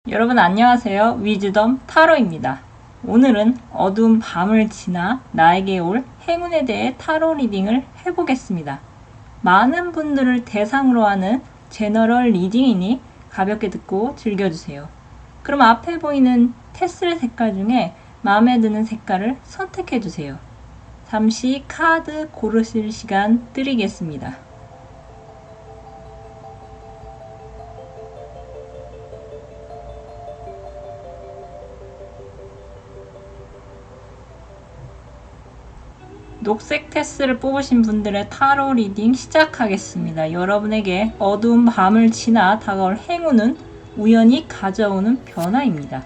여러분 안녕하세요. 위즈덤 타로입니다. 오늘은 어두운 밤을 지나 나에게 올 행운에 대해 타로 리딩을 해보겠습니다. 많은 분들을 대상으로 하는 제너럴 리딩이니 가볍게 듣고 즐겨주세요. 그럼 앞에 보이는 테슬 색깔 중에 마음에 드는 색깔을 선택해주세요. 잠시 카드 고르실 시간 드리겠습니다. 녹색 테슬을 뽑으신 분들의 타로 리딩 시작하겠습니다. 여러분에게 어두운 밤을 지나 다가올 행운은 우연히 가져오는 변화입니다.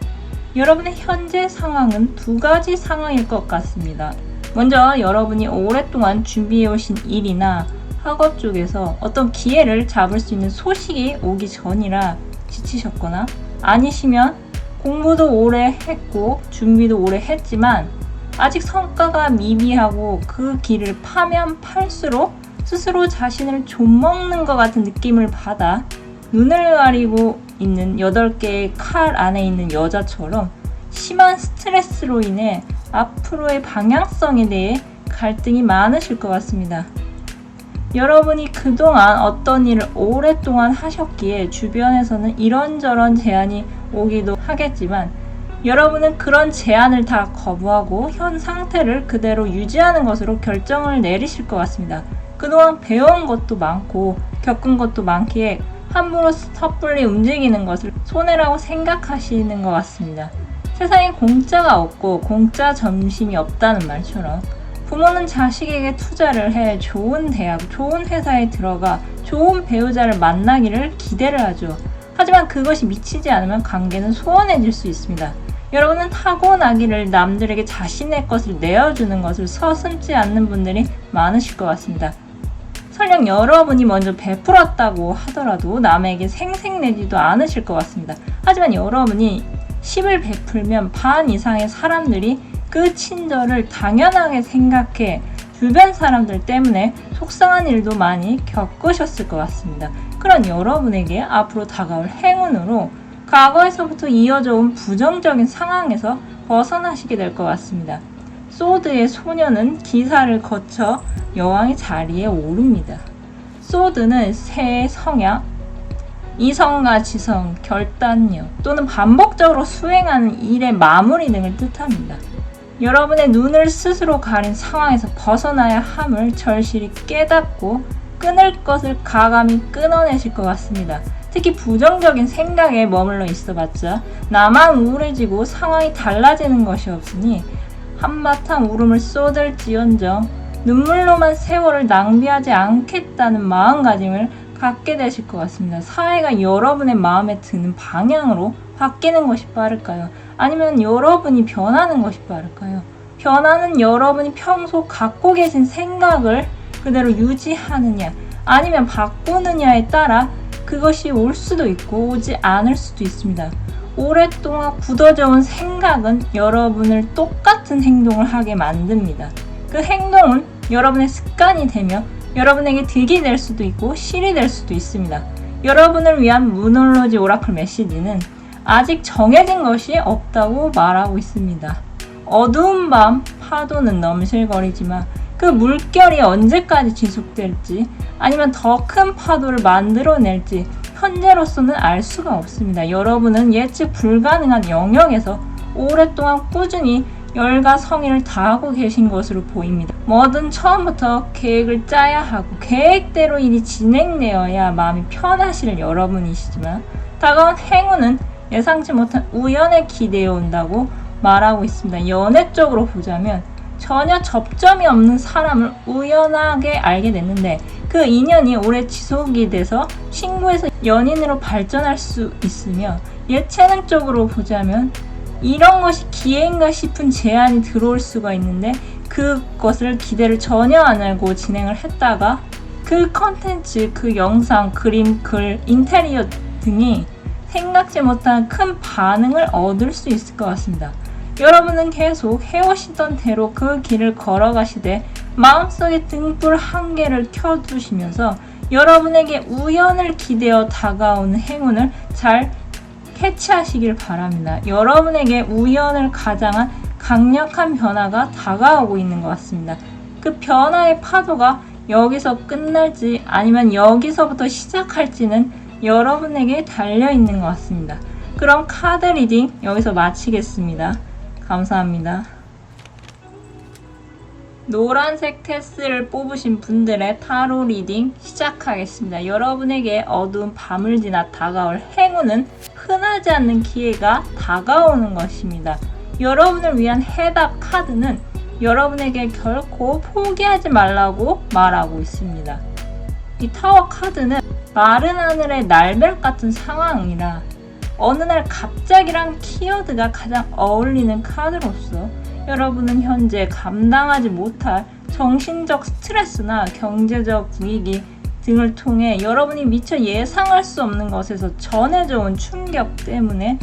여러분의 현재 상황은 두 가지 상황일 것 같습니다. 먼저 여러분이 오랫동안 준비해 오신 일이나 학업 쪽에서 어떤 기회를 잡을 수 있는 소식이 오기 전이라 지치셨거나, 아니시면 공부도 오래 했고 준비도 오래 했지만 아직 성과가 미비하고 그 길을 파면 팔수록 스스로 자신을 좀먹는 것 같은 느낌을 받아 눈을 가리고 있는 8개의 칼 안에 있는 여자처럼 심한 스트레스로 인해 앞으로의 방향성에 대해 갈등이 많으실 것 같습니다. 여러분이 그동안 어떤 일을 오랫동안 하셨기에 주변에서는 이런저런 제안이 오기도 하겠지만, 여러분은 그런 제안을 다 거부하고 현 상태를 그대로 유지하는 것으로 결정을 내리실 것 같습니다. 그동안 배운 것도 많고 겪은 것도 많기에 함부로 섣불리 움직이는 것을 손해라고 생각하시는 것 같습니다. 세상에 공짜가 없고 공짜 점심이 없다는 말처럼 부모는 자식에게 투자를 해 좋은 대학, 좋은 회사에 들어가 좋은 배우자를 만나기를 기대를 하죠. 하지만 그것이 미치지 않으면 관계는 소원해질 수 있습니다. 여러분은 타고나기를 남들에게 자신의 것을 내어주는 것을 서슴지 않는 분들이 많으실 것 같습니다. 설령 여러분이 먼저 베풀었다고 하더라도 남에게 생색내지도 않으실 것 같습니다. 하지만 여러분이 10을 베풀면 반 이상의 사람들이 그 친절을 당연하게 생각해 주변 사람들 때문에 속상한 일도 많이 겪으셨을 것 같습니다. 그런 여러분에게 앞으로 다가올 행운으로 과거에서부터 이어져 온 부정적인 상황에서 벗어나시게 될 것 같습니다. 소드의 소녀는 기사를 거쳐 여왕의 자리에 오릅니다. 소드는 새의 성향, 이성과 지성, 결단력 또는 반복적으로 수행하는 일의 마무리 등을 뜻합니다. 여러분의 눈을 스스로 가린 상황에서 벗어나야 함을 절실히 깨닫고 끊을 것을 가감히 끊어내실 것 같습니다. 특히 부정적인 생각에 머물러 있어봤자 나만 우울해지고 상황이 달라지는 것이 없으니 한바탕 울음을 쏟을지언정 눈물로만 세월을 낭비하지 않겠다는 마음가짐을 갖게 되실 것 같습니다. 사회가 여러분의 마음에 드는 방향으로 바뀌는 것이 빠를까요? 아니면 여러분이 변하는 것이 빠를까요? 변화는 여러분이 평소 갖고 계신 생각을 그대로 유지하느냐 아니면 바꾸느냐에 따라 그것이 올 수도 있고 오지 않을 수도 있습니다. 오랫동안 굳어져 온 생각은 여러분을 똑같은 행동을 하게 만듭니다. 그 행동은 여러분의 습관이 되며 여러분에게 득이 될 수도 있고 실이 될 수도 있습니다. 여러분을 위한 무놀로지 오라클 메시지는 아직 정해진 것이 없다고 말하고 있습니다. 어두운 밤 파도는 넘실거리지만 그 물결이 언제까지 지속될지 아니면 더 큰 파도를 만들어낼지 현재로서는 알 수가 없습니다. 여러분은 예측 불가능한 영역에서 오랫동안 꾸준히 열과 성의를 다하고 계신 것으로 보입니다. 뭐든 처음부터 계획을 짜야 하고 계획대로 일이 진행되어야 마음이 편하실 여러분이시지만 다가온 행운은 예상치 못한 우연에 기대해 온다고 말하고 있습니다. 연애 쪽으로 보자면 전혀 접점이 없는 사람을 우연하게 알게 됐는데 그 인연이 오래 지속이 돼서 친구에서 연인으로 발전할 수 있으며, 예체능 쪽으로 보자면 이런 것이 기회인가 싶은 제안이 들어올 수가 있는데 그것을 기대를 전혀 안 하고 진행을 했다가 그 컨텐츠, 그 영상, 그림, 글, 인테리어 등이 생각지 못한 큰 반응을 얻을 수 있을 것 같습니다. 여러분은 계속 해오시던 대로 그 길을 걸어가시되 마음속에 등불 한 개를 켜두시면서 여러분에게 우연을 기대어 다가오는 행운을 잘 캐치하시길 바랍니다. 여러분에게 우연을 가장한 강력한 변화가 다가오고 있는 것 같습니다. 그 변화의 파도가 여기서 끝날지 아니면 여기서부터 시작할지는 여러분에게 달려있는 것 같습니다. 그럼 카드 리딩 여기서 마치겠습니다. 감사합니다. 노란색 테스를 뽑으신 분들의 타로 리딩 시작하겠습니다. 여러분에게 어두운 밤을 지나 다가올 행운은 흔하지 않는 기회가 다가오는 것입니다. 여러분을 위한 해답 카드는 여러분에게 결코 포기하지 말라고 말하고 있습니다. 이 타워 카드는 마른 하늘의 날벼락 같은 상황이라 어느 날 갑자기란 키워드가 가장 어울리는 카드로서 여러분은 현재 감당하지 못할 정신적 스트레스나 경제적 위기 등을 통해 여러분이 미처 예상할 수 없는 것에서 전해져 온 충격 때문에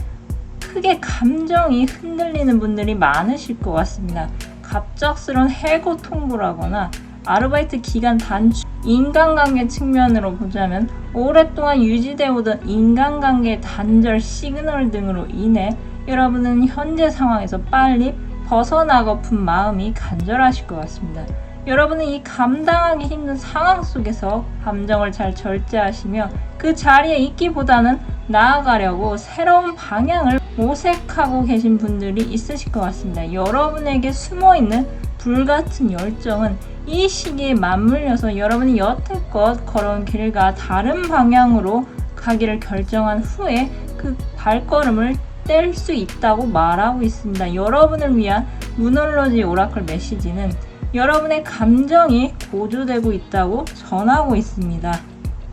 크게 감정이 흔들리는 분들이 많으실 것 같습니다. 갑작스러운 해고 통보라거나 아르바이트 기간 단축, 인간관계 측면으로 보자면 오랫동안 유지되어 오던 인간관계 단절 시그널 등으로 인해 여러분은 현재 상황에서 빨리 벗어나고픈 마음이 간절하실 것 같습니다. 여러분은 이 감당하기 힘든 상황 속에서 감정을 잘 절제하시며 그 자리에 있기보다는 나아가려고 새로운 방향을 모색하고 계신 분들이 있으실 것 같습니다. 여러분에게 숨어있는 불같은 열정은 이 시기에 맞물려서 여러분이 여태껏 걸어온 길과 다른 방향으로 가기를 결정한 후에 그 발걸음을 뗄 수 있다고 말하고 있습니다. 여러분을 위한 무놀로지 오라클 메시지는 여러분의 감정이 고조되고 있다고 전하고 있습니다.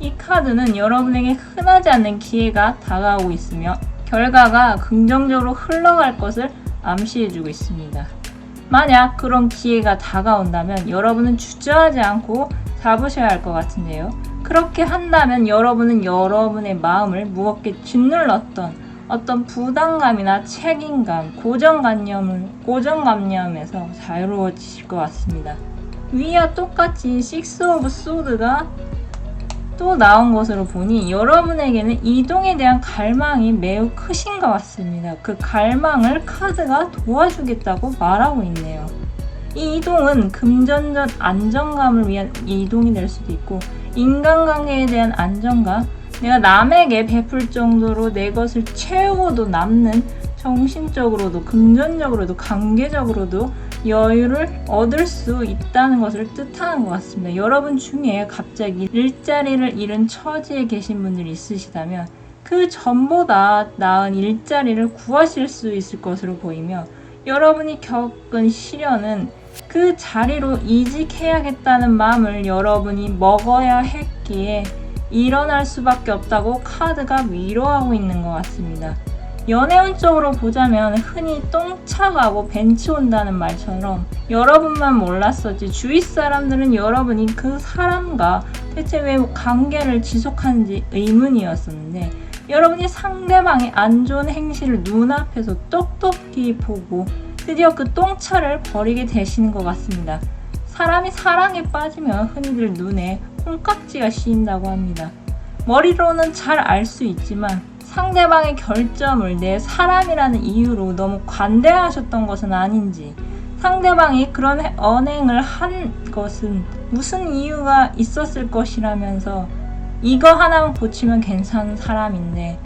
이 카드는 여러분에게 흔하지 않는 기회가 다가오고 있으며 결과가 긍정적으로 흘러갈 것을 암시해주고 있습니다. 만약 그런 기회가 다가온다면 여러분은 주저하지 않고 잡으셔야 할 것 같은데요. 그렇게 한다면 여러분은 여러분의 마음을 무겁게 짓눌렀던 어떤 부담감이나 책임감, 고정관념에서 자유로워지실 것 같습니다. 위와 똑같이 식스 오브 소드가 또 나온 것으로 보니 여러분에게는 이동에 대한 갈망이 매우 크신 것 같습니다. 그 갈망을 카드가 도와주겠다고 말하고 있네요. 이 이동은 금전적 안정감을 위한 이동이 될 수도 있고 인간관계에 대한 안정감, 내가 남에게 베풀 정도로 내 것을 채우고도 남는 정신적으로도 금전적으로도 관계적으로도 여유를 얻을 수 있다는 것을 뜻하는 것 같습니다. 여러분 중에 갑자기 일자리를 잃은 처지에 계신 분들이 있으시다면 그 전보다 나은 일자리를 구하실 수 있을 것으로 보이며 여러분이 겪은 시련은 그 자리로 이직해야겠다는 마음을 여러분이 먹어야 했기에 일어날 수밖에 없다고 카드가 위로하고 있는 것 같습니다. 연애운 쪽으로 보자면 흔히 똥차 가고 벤치 온다는 말처럼 여러분만 몰랐었지 주위 사람들은 여러분이 그 사람과 대체 왜 관계를 지속하는지 의문이었었는데 여러분이 상대방의 안 좋은 행실을 눈앞에서 똑똑히 보고 드디어 그 똥차를 버리게 되시는 것 같습니다. 사람이 사랑에 빠지면 흔히들 눈에 콩깍지가 씌인다고 합니다. 머리로는 잘 알 수 있지만 상대방의 결점을 내 사람이라는 이유로 너무 관대하셨던 것은 아닌지, 상대방이 그런 언행을 한 것은 무슨 이유가 있었을 것이라면서 이거 하나만 고치면 괜찮은 사람인데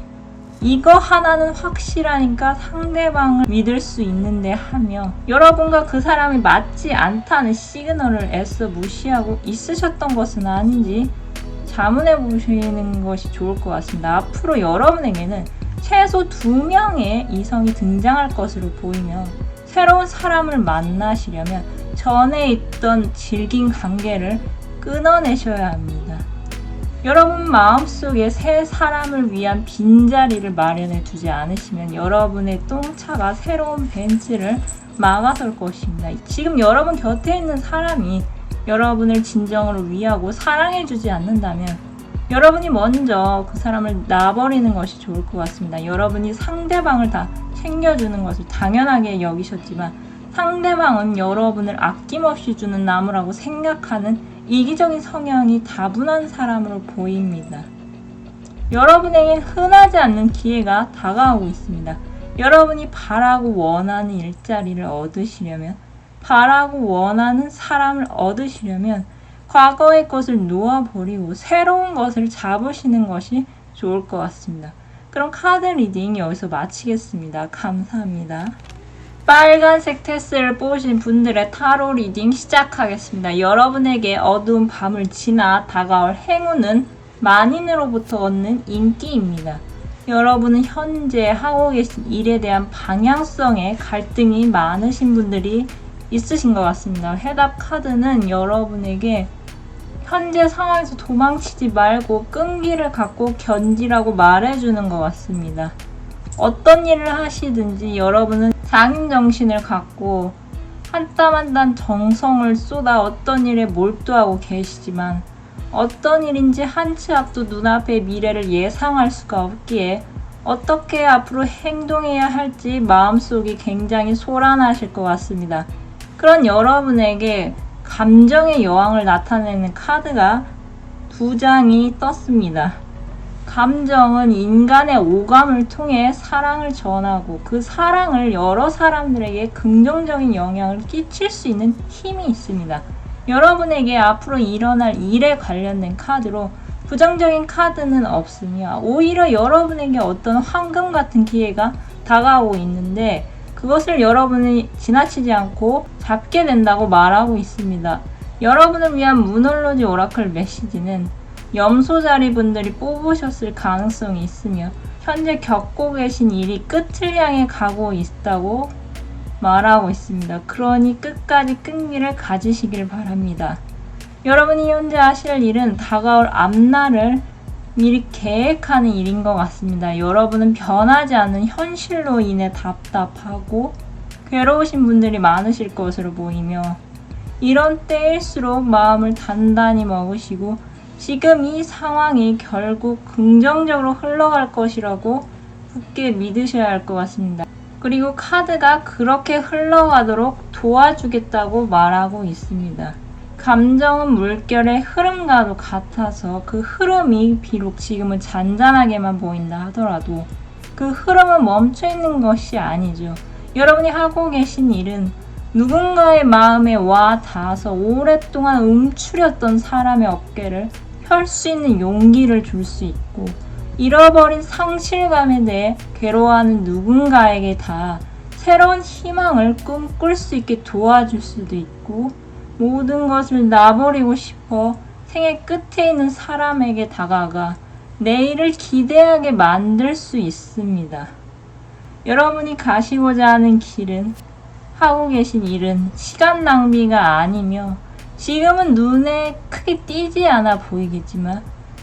이거 하나는 확실하니까 상대방을 믿을 수 있는데 하며 여러분과 그 사람이 맞지 않다는 시그널을 애써 무시하고 있으셨던 것은 아닌지 자문해 보시는 것이 좋을 것 같습니다. 앞으로 여러분에게는 최소 2명의 이성이 등장할 것으로 보이며 새로운 사람을 만나시려면 전에 있던 질긴 관계를 끊어내셔야 합니다. 여러분 마음속에 새 사람을 위한 빈자리를 마련해 두지 않으시면 여러분의 똥차가 새로운 벤치를 막아설 것입니다. 지금 여러분 곁에 있는 사람이 여러분을 진정으로 위하고 사랑해주지 않는다면 여러분이 먼저 그 사람을 놔버리는 것이 좋을 것 같습니다. 여러분이 상대방을 다 챙겨주는 것을 당연하게 여기셨지만 상대방은 여러분을 아낌없이 주는 나무라고 생각하는 이기적인 성향이 다분한 사람으로 보입니다. 여러분에겐 흔하지 않는 기회가 다가오고 있습니다. 여러분이 바라고 원하는 일자리를 얻으시려면, 바라고 원하는 사람을 얻으시려면 과거의 것을 놓아버리고 새로운 것을 잡으시는 것이 좋을 것 같습니다. 그럼 카드 리딩 여기서 마치겠습니다. 감사합니다. 빨간색 테스를 뽑으신 분들의 타로 리딩 시작하겠습니다. 여러분에게 어두운 밤을 지나 다가올 행운은 만인으로부터 얻는 인기입니다. 여러분은 현재 하고 계신 일에 대한 방향성에 갈등이 많으신 분들이 있으신 것 같습니다. 해답 카드는 여러분에게 현재 상황에서 도망치지 말고 끈기를 갖고 견디라고 말해주는 것 같습니다. 어떤 일을 하시든지 여러분은 장인정신을 갖고 한 땀 한 땀 정성을 쏟아 어떤 일에 몰두하고 계시지만 어떤 일인지 한 치 앞도 눈앞의 미래를 예상할 수가 없기에 어떻게 앞으로 행동해야 할지 마음속이 굉장히 소란하실 것 같습니다. 그런 여러분에게 감정의 여왕을 나타내는 카드가 2장이 떴습니다. 감정은 인간의 오감을 통해 사랑을 전하고 그 사랑을 여러 사람들에게 긍정적인 영향을 끼칠 수 있는 힘이 있습니다. 여러분에게 앞으로 일어날 일에 관련된 카드로 부정적인 카드는 없으며 오히려 여러분에게 어떤 황금 같은 기회가 다가오고 있는데 그것을 여러분이 지나치지 않고 잡게 된다고 말하고 있습니다. 여러분을 위한 무놀로지 오라클 메시지는 염소자리 분들이 뽑으셨을 가능성이 있으며 현재 겪고 계신 일이 끝을 향해 가고 있다고 말하고 있습니다. 그러니 끝까지 끈기를 가지시길 바랍니다. 여러분이 현재 하실 일은 다가올 앞날을 미리 계획하는 일인 것 같습니다. 여러분은 변하지 않는 현실로 인해 답답하고 괴로우신 분들이 많으실 것으로 보이며 이런 때일수록 마음을 단단히 먹으시고 지금 이 상황이 결국 긍정적으로 흘러갈 것이라고 굳게 믿으셔야 할 것 같습니다. 그리고 카드가 그렇게 흘러가도록 도와주겠다고 말하고 있습니다. 감정은 물결의 흐름과도 같아서 그 흐름이 비록 지금은 잔잔하게만 보인다 하더라도 그 흐름은 멈춰있는 것이 아니죠. 여러분이 하고 계신 일은 누군가의 마음에 와 닿아서 오랫동안 움츠렸던 사람의 어깨를 펼 수 있는 용기를 줄 수 있고 잃어버린 상실감에 대해 괴로워하는 누군가에게 다 새로운 희망을 꿈꿀 수 있게 도와줄 수도 있고 모든 것을 놔버리고 싶어 생애 끝에 있는 사람에게 다가가 내일을 기대하게 만들 수 있습니다. 여러분이 가시고자 하는 길은 하고 계신 일은 시간 낭비가 아니며 지금은 눈에 크게 띄지 않아 보이겠지만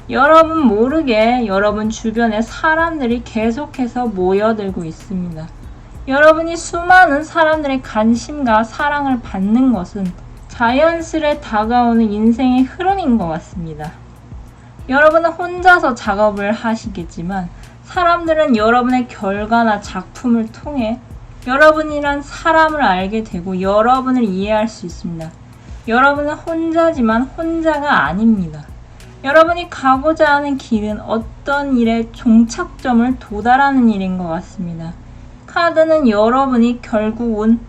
여러분 모르게 여러분 주변에 사람들이 계속해서 모여들고 있습니다. 여러분이 수많은 사람들의 관심과 사랑을 받는 것은 자연스레 다가오는 인생의 흐름인 것 같습니다. 여러분은 혼자서 작업을 하시겠지만 사람들은 여러분의 결과나 작품을 통해 여러분이란 사람을 알게 되고 여러분을 이해할 수 있습니다. 여러분은 혼자지만 혼자가 아닙니다. 여러분이 가고자 하는 길은 어떤 일의 종착점을 도달하는 일인 것 같습니다. 카드는 여러분이 결국은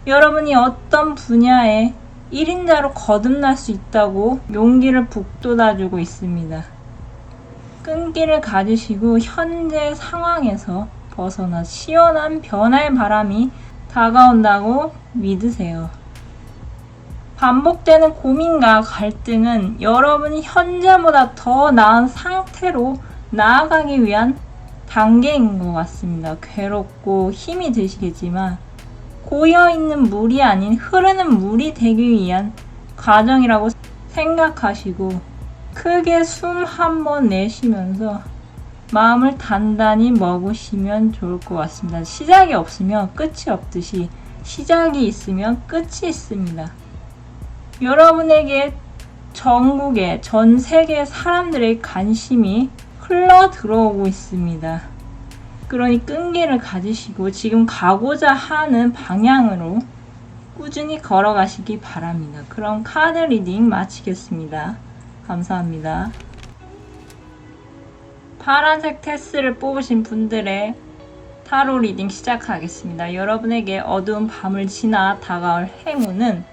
여러분이 어떤 분야에 1인자로 거듭날 수 있다고 용기를 북돋아주고 있습니다. 끈기를 가지시고 현재 상황에서 벗어나 시원한 변화의 바람이 다가온다고 믿으세요. 반복되는 고민과 갈등은 여러분이 현재보다 더 나은 상태로 나아가기 위한 단계인 것 같습니다. 괴롭고 힘이 드시겠지만 고여있는 물이 아닌 흐르는 물이 되기 위한 과정이라고 생각하시고 크게 숨 한 번 내쉬면서 마음을 단단히 먹으시면 좋을 것 같습니다. 시작이 없으면 끝이 없듯이 시작이 있으면 끝이 있습니다. 여러분에게 전국의 전 세계 사람들의 관심이 흘러 들어오고 있습니다. 그러니 끈기를 가지시고 지금 가고자 하는 방향으로 꾸준히 걸어가시기 바랍니다. 그럼 카드 리딩 마치겠습니다. 감사합니다. 파란색 테스를 뽑으신 분들의 타로 리딩 시작하겠습니다. 여러분에게 어두운 밤을 지나 다가올 행운은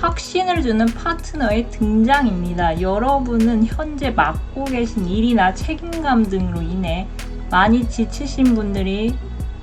확신을 주는 파트너의 등장입니다. 여러분은 현재 맡고 계신 일이나 책임감 등으로 인해 많이 지치신 분들이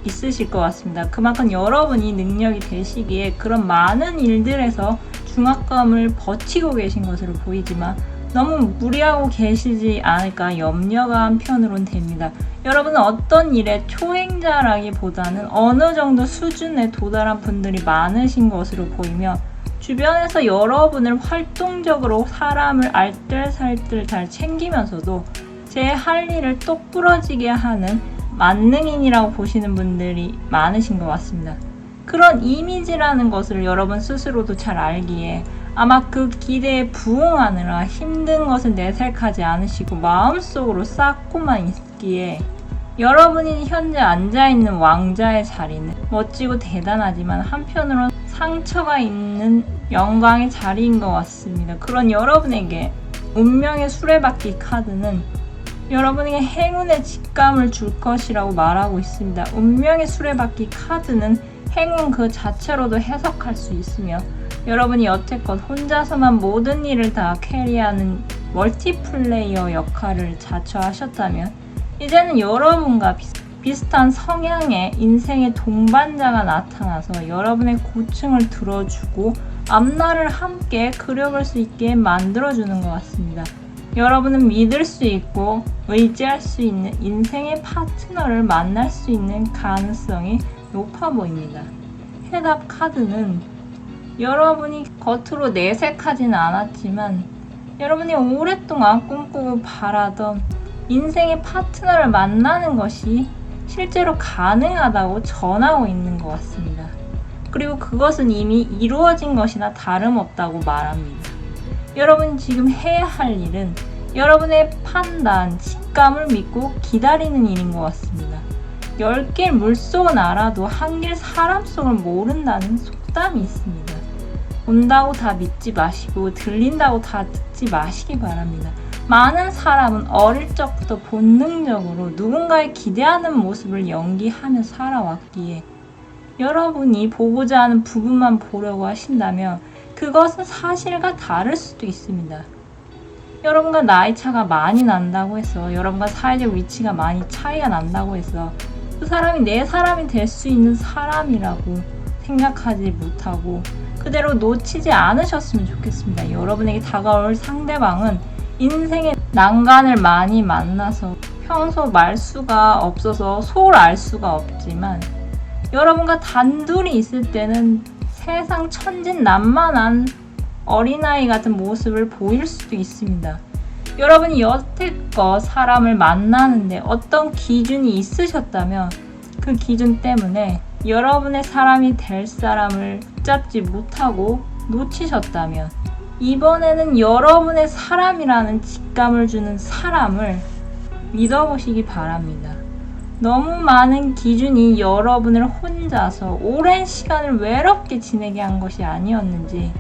있으실 것 같습니다. 그만큼 여러분이 능력이 되시기에 그런 많은 일들에서 중압감을 버티고 계신 것으로 보이지만 너무 무리하고 계시지 않을까 염려가 한편으론 됩니다. 여러분은 어떤 일에 초행자라기보다는 어느 정도 수준에 도달한 분들이 많으신 것으로 보이며 주변에서 여러분을 활동적으로 사람을 알뜰살뜰 잘 챙기면서도 제 할 일을 똑부러지게 하는 만능인이라고 보시는 분들이 많으신 것 같습니다. 그런 이미지라는 것을 여러분 스스로도 잘 알기에 아마 그 기대에 부응하느라 힘든 것을 내색하지 않으시고 마음속으로 쌓고만 있기에 여러분이 현재 앉아있는 왕자의 자리는 멋지고 대단하지만 한편으로는 상처가 있는 영광의 자리인 것 같습니다. 그런 여러분에게 운명의 수레바퀴 카드는 여러분에게 행운의 직감을 줄 것이라고 말하고 있습니다. 운명의 수레바퀴 카드는 행운 그 자체로도 해석할 수 있으며 여러분이 여태껏 혼자서만 모든 일을 다 캐리하는 멀티플레이어 역할을 자처하셨다면 이제는 여러분과 비슷한 성향의 인생의 동반자가 나타나서 여러분의 고충을 들어주고 앞날을 함께 그려볼 수 있게 만들어주는 것 같습니다. 여러분은 믿을 수 있고 의지할 수 있는 인생의 파트너를 만날 수 있는 가능성이 높아 보입니다. 해답 카드는 여러분이 겉으로 내색하지는 않았지만 여러분이 오랫동안 꿈꾸고 바라던 인생의 파트너를 만나는 것이 실제로 가능하다고 전하고 있는 것 같습니다. 그리고 그것은 이미 이루어진 것이나 다름없다고 말합니다. 여러분이 지금 해야 할 일은 여러분의 판단, 직감을 믿고 기다리는 일인 것 같습니다. 10길 물속은 알아도 한 길 사람 속을 모른다는 속담이 있습니다. 본다고 다 믿지 마시고 들린다고 다 듣지 마시기 바랍니다. 많은 사람은 어릴 적부터 본능적으로 누군가의 기대하는 모습을 연기하며 살아왔기에 여러분이 보고자 하는 부분만 보려고 하신다면 그것은 사실과 다를 수도 있습니다. 여러분과 나이 차가 많이 난다고 해서 여러분과 사회적 위치가 많이 차이가 난다고 해서 그 사람이 내 사람이 될 수 있는 사람이라고 생각하지 못하고 그대로 놓치지 않으셨으면 좋겠습니다. 여러분에게 다가올 상대방은 인생의 난간을 많이 만나서 평소 말수가 없어서 속을 알 수가 없지만 여러분과 단둘이 있을 때는 세상 천진난만한 어린아이 같은 모습을 보일 수도 있습니다. 여러분이 여태껏 사람을 만나는데 어떤 기준이 있으셨다면 그 기준 때문에 여러분의 사람이 될 사람을 붙잡지 못하고 놓치셨다면 이번에는 여러분의 사람이라는 직감을 주는 사람을 믿어보시기 바랍니다. 너무 많은 기준이 여러분을 혼자서 오랜 시간을 외롭게 지내게 한 것이 아니었는지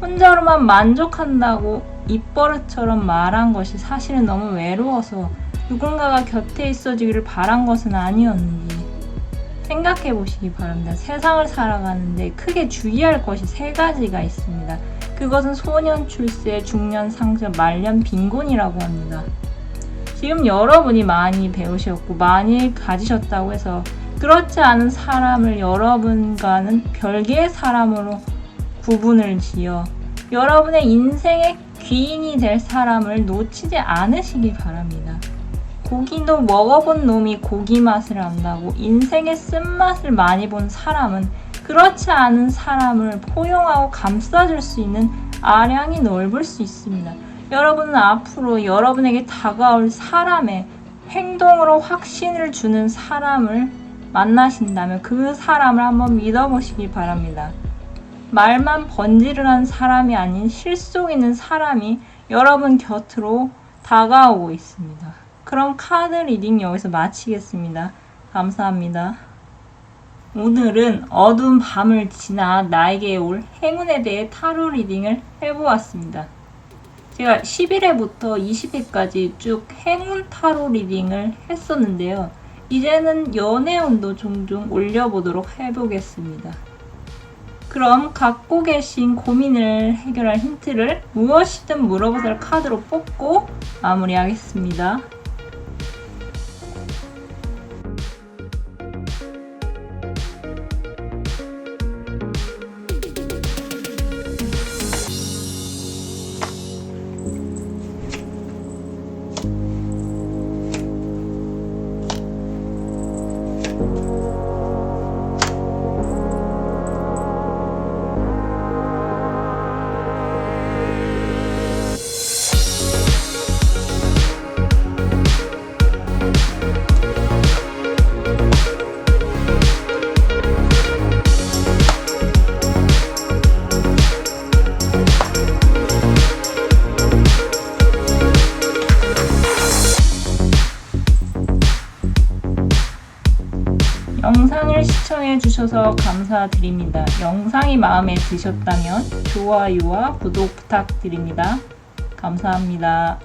혼자로만 만족한다고 입버릇처럼 말한 것이 사실은 너무 외로워서 누군가가 곁에 있어주기를 바란 것은 아니었는지 생각해 보시기 바랍니다. 세상을 살아가는데 크게 주의할 것이 3가지가 있습니다. 그것은 소년 출세, 중년 상처, 말년 빈곤이라고 합니다. 지금 여러분이 많이 배우셨고 많이 가지셨다고 해서 그렇지 않은 사람을 여러분과는 별개의 사람으로 구분을 지어 여러분의 인생의 귀인이 될 사람을 놓치지 않으시기 바랍니다. 고기도 먹어본 놈이 고기 맛을 안다고 인생의 쓴맛을 많이 본 사람은 그렇지 않은 사람을 포용하고 감싸줄 수 있는 아량이 넓을 수 있습니다. 여러분은 앞으로 여러분에게 다가올 사람의 행동으로 확신을 주는 사람을 만나신다면 그 사람을 한번 믿어보시기 바랍니다. 말만 번지르한 사람이 아닌 실속 있는 사람이 여러분 곁으로 다가오고 있습니다. 그럼 카드 리딩 여기서 마치겠습니다. 감사합니다. 오늘은 어두운 밤을 지나 나에게 올 행운에 대해 타로 리딩을 해보았습니다. 제가 11회부터 20회까지 쭉 행운 타로 리딩을 했었는데요. 이제는 연애운도 종종 올려보도록 해보겠습니다. 그럼 갖고 계신 고민을 해결할 힌트를 무엇이든 물어보세요 카드로 뽑고 마무리하겠습니다. 영상을 시청해 주셔서 감사드립니다. 영상이 마음에 드셨다면 좋아요와 구독 부탁드립니다. 감사합니다.